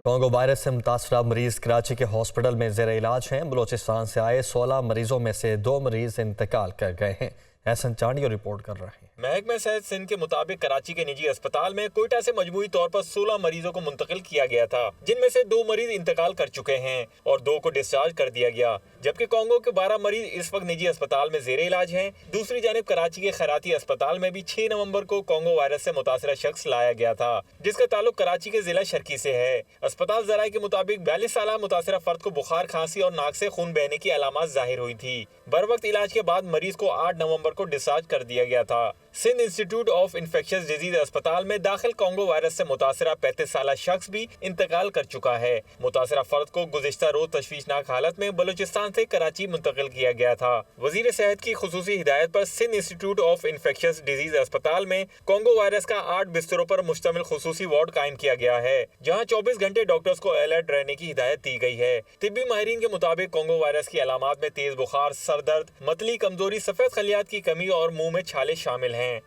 Congo virus سے متاثرہ مریض کراچی کے ہاسپٹل میں زیر علاج ہیں۔ بلوچستان سے آئے 16 مریضوں میں سے 2 مریض انتقال کر گئے ہیں۔ احسن چانڈی رپورٹ کر رہے ہیں۔ محکمہ صحت سندھ کے مطابق کراچی کے نجی اسپتال میں کوئٹہ سے مجموعی طور پر 16 مریضوں کو منتقل کیا گیا تھا، جن میں سے 2 مریض انتقال کر چکے ہیں اور 2 کو ڈسچارج کر دیا گیا، جبکہ کانگو کے 12 مریض اس وقت نجی اسپتال میں زیر علاج ہیں۔ دوسری جانب کراچی کے خیراتی اسپتال میں بھی 6 نومبر کو کانگو وائرس سے متاثرہ شخص لایا گیا تھا، جس کا تعلق کراچی کے ضلع شرکی سے ہے۔ اسپتال ذرائع کے مطابق 42 سالہ متاثرہ فرد کو بخار، کھانسی اور ناک سے خون بہنے کی علامات ظاہر ہوئی تھی۔ بروقت علاج کے بعد مریض کو 8 نومبر کو ڈسچارج کر دیا گیا تھا۔ Sindh institute of infectious disease اسپتال میں داخل کانگو وائرس سے متاثرہ 35 سالہ شخص بھی انتقال کر چکا ہے۔ متاثرہ فرد کو گزشتہ روز تشویشناک حالت میں بلوچستان سے کراچی منتقل کیا گیا تھا۔ وزیر صحت کی خصوصی ہدایت پر Sindh institute of infectious disease اسپتال میں کانگو وائرس کا 8 بستروں پر مشتمل خصوصی وارڈ قائم کیا گیا ہے، جہاں 24 گھنٹے ڈاکٹرز کو الرٹ رہنے کی ہدایت دی گئی ہے۔ طبی ماہرین کے مطابق کانگو وائرس کی علامات میں تیز بخار، سر درد، متلی، کمزوری، سفید خلیات کی کمی اور منہ میں چھالے شامل ہیں۔